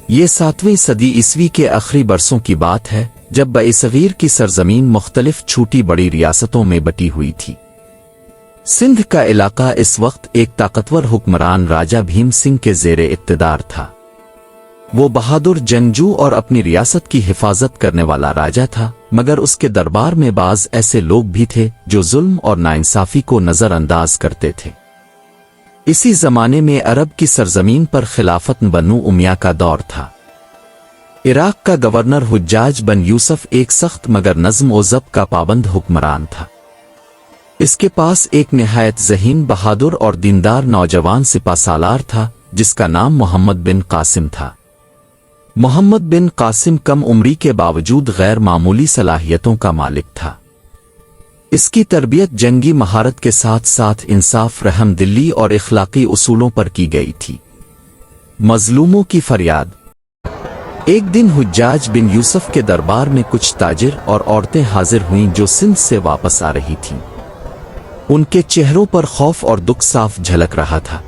یہ 7ویں صدی عیسوی کے آخری برسوں کی بات ہے جب برصغیر کی سرزمین مختلف چھوٹی بڑی ریاستوں میں بٹی ہوئی تھی۔ سندھ کا علاقہ اس وقت ایک طاقتور حکمران راجہ بھیم سنگھ کے زیر اقتدار تھا۔ وہ بہادر جنگجو اور اپنی ریاست کی حفاظت کرنے والا راجہ تھا، مگر اس کے دربار میں بعض ایسے لوگ بھی تھے جو ظلم اور ناانصافی کو نظر انداز کرتے تھے۔ اسی زمانے میں عرب کی سرزمین پر خلافت بنو امیہ کا دور تھا۔ عراق کا گورنر حجاج بن یوسف ایک سخت مگر نظم و ضبط کا پابند حکمران تھا۔ اس کے پاس ایک نہایت ذہین، بہادر اور دیندار نوجوان سپہ سالار تھا جس کا نام محمد بن قاسم تھا۔ محمد بن قاسم کم عمری کے باوجود غیر معمولی صلاحیتوں کا مالک تھا۔ اس کی تربیت جنگی مہارت کے ساتھ ساتھ انصاف، رحم دلی اور اخلاقی اصولوں پر کی گئی تھی۔ مظلوموں کی فریاد۔ ایک دن حجاج بن یوسف کے دربار میں کچھ تاجر اور عورتیں حاضر ہوئیں جو سندھ سے واپس آ رہی تھیں۔ ان کے چہروں پر خوف اور دکھ صاف جھلک رہا تھا۔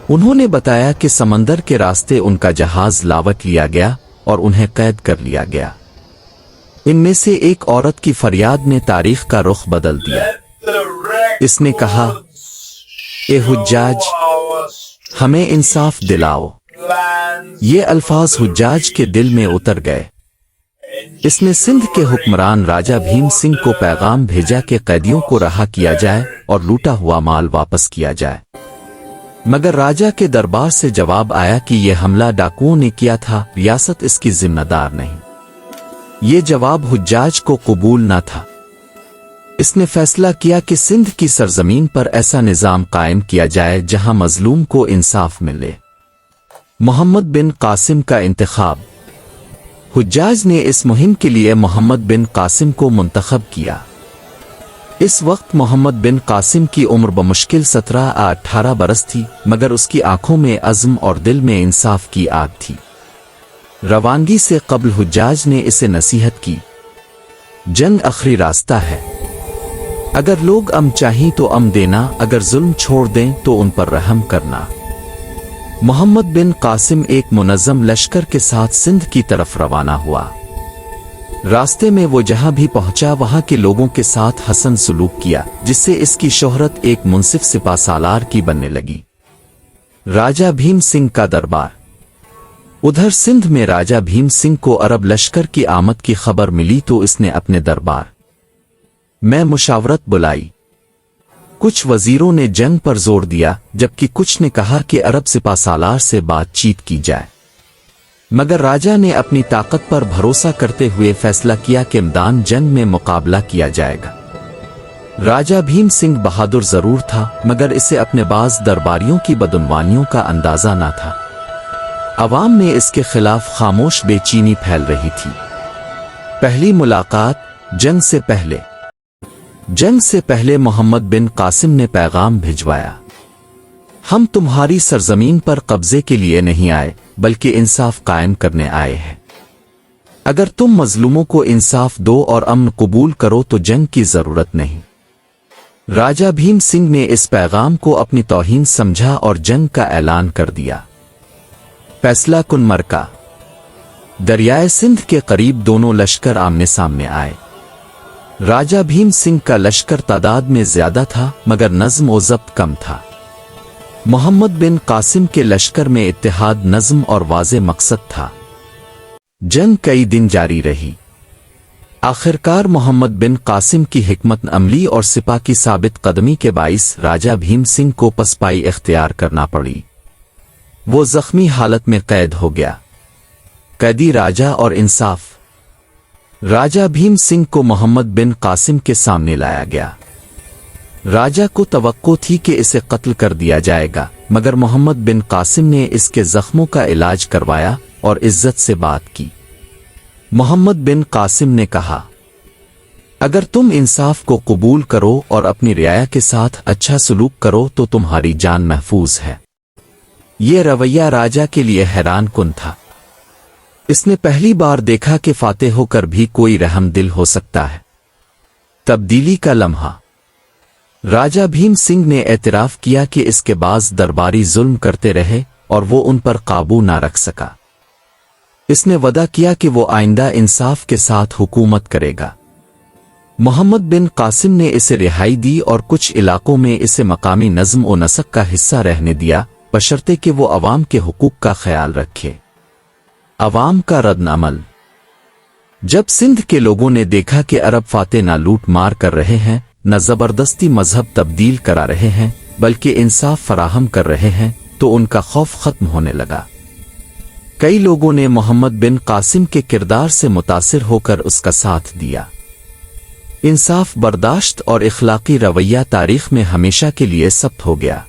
انہوں نے بتایا کہ سمندر کے راستے ان کا جہاز لاوٹ لیا گیا اور انہیں قید کر لیا گیا۔ ان میں سے ایک عورت کی فریاد نے تاریخ کا رخ بدل دیا۔ اس نے کہا، اے حجاج، ہمیں انصاف دلاؤ۔ یہ الفاظ حجاج کے دل میں اتر گئے۔ اس نے سندھ کے حکمران راجہ بھیم سنگھ کو پیغام بھیجا کہ قیدیوں کو رہا کیا جائے اور لوٹا ہوا مال واپس کیا جائے، مگر راجہ کے دربار سے جواب آیا کہ یہ حملہ ڈاکوؤں نے کیا تھا، ریاست اس کی ذمہ دار نہیں۔ یہ جواب حجاج کو قبول نہ تھا۔ اس نے فیصلہ کیا کہ سندھ کی سرزمین پر ایسا نظام قائم کیا جائے جہاں مظلوم کو انصاف ملے۔ محمد بن قاسم کا انتخاب۔ حجاج نے اس مہم کے لیے محمد بن قاسم کو منتخب کیا۔ اس وقت محمد بن قاسم کی عمر بمشکل 17-18 برس تھی، مگر اس کی آنکھوں میں عزم اور دل میں انصاف کی آگ تھی۔ روانگی سے قبل حجاج نے اسے نصیحت کی، جنگ آخری راستہ ہے۔ اگر لوگ امن چاہیں تو امن دینا، اگر ظلم چھوڑ دیں تو ان پر رحم کرنا۔ محمد بن قاسم ایک منظم لشکر کے ساتھ سندھ کی طرف روانہ ہوا۔ راستے میں وہ جہاں بھی پہنچا وہاں کے لوگوں کے ساتھ حسن سلوک کیا، جس سے اس کی شہرت ایک منصف سپہ سالار کی بننے لگی۔ راجہ بھیم سنگھ کا دربار۔ ادھر سندھ میں راجہ بھیم سنگھ کو عرب لشکر کی آمد کی خبر ملی تو اس نے اپنے دربار میں مشاورت بلائی۔ کچھ وزیروں نے جنگ پر زور دیا، جبکہ کچھ نے کہا کہ عرب سپہ سالار سے بات چیت کی جائے، مگر راجہ نے اپنی طاقت پر بھروسہ کرتے ہوئے فیصلہ کیا کہ میدان جنگ میں مقابلہ کیا جائے گا۔ راجہ بھیم سنگھ بہادر ضرور تھا، مگر اسے اپنے بعض درباریوں کی بدعنوانیوں کا اندازہ نہ تھا۔ عوام میں اس کے خلاف خاموش بے چینی پھیل رہی تھی۔ پہلی ملاقات۔ جنگ سے پہلے محمد بن قاسم نے پیغام بھجوایا، ہم تمہاری سرزمین پر قبضے کے لیے نہیں آئے بلکہ انصاف قائم کرنے آئے ہیں۔ اگر تم مظلوموں کو انصاف دو اور امن قبول کرو تو جنگ کی ضرورت نہیں۔ راجہ بھیم سنگھ نے اس پیغام کو اپنی توہین سمجھا اور جنگ کا اعلان کر دیا۔ فیصلہ کن مرکہ۔ دریائے سندھ کے قریب دونوں لشکر آمنے سامنے آئے۔ راجہ بھیم سنگھ کا لشکر تعداد میں زیادہ تھا مگر نظم و ضبط کم تھا۔ محمد بن قاسم کے لشکر میں اتحاد، نظم اور واضح مقصد تھا۔ جنگ کئی دن جاری رہی۔ آخرکار محمد بن قاسم کی حکمت عملی اور سپاہ کی ثابت قدمی کے باعث راجہ بھیم سنگھ کو پسپائی اختیار کرنا پڑی۔ وہ زخمی حالت میں قید ہو گیا۔ قیدی راجہ اور انصاف۔ راجہ بھیم سنگھ کو محمد بن قاسم کے سامنے لایا گیا۔ راجہ کو توقع تھی کہ اسے قتل کر دیا جائے گا، مگر محمد بن قاسم نے اس کے زخموں کا علاج کروایا اور عزت سے بات کی۔ محمد بن قاسم نے کہا، اگر تم انصاف کو قبول کرو اور اپنی رعایا کے ساتھ اچھا سلوک کرو تو تمہاری جان محفوظ ہے۔ یہ رویہ راجہ کے لیے حیران کن تھا۔ اس نے پہلی بار دیکھا کہ فاتح ہو کر بھی کوئی رحم دل ہو سکتا ہے۔ تبدیلی کا لمحہ۔ راجہ بھیم سنگھ نے اعتراف کیا کہ اس کے بعض درباری ظلم کرتے رہے اور وہ ان پر قابو نہ رکھ سکا۔ اس نے وعدہ کیا کہ وہ آئندہ انصاف کے ساتھ حکومت کرے گا۔ محمد بن قاسم نے اسے رہائی دی اور کچھ علاقوں میں اسے مقامی نظم و نسق کا حصہ رہنے دیا، بشرطے کہ وہ عوام کے حقوق کا خیال رکھے۔ عوام کا رد عمل۔ جب سندھ کے لوگوں نے دیکھا کہ عرب فاتح نہ لوٹ مار کر رہے ہیں، نہ زبردستی مذہب تبدیل کرا رہے ہیں، بلکہ انصاف فراہم کر رہے ہیں، تو ان کا خوف ختم ہونے لگا۔ کئی لوگوں نے محمد بن قاسم کے کردار سے متاثر ہو کر اس کا ساتھ دیا۔ انصاف برداشت اور اخلاقی رویہ تاریخ میں ہمیشہ کے لیے ثبت ہو گیا۔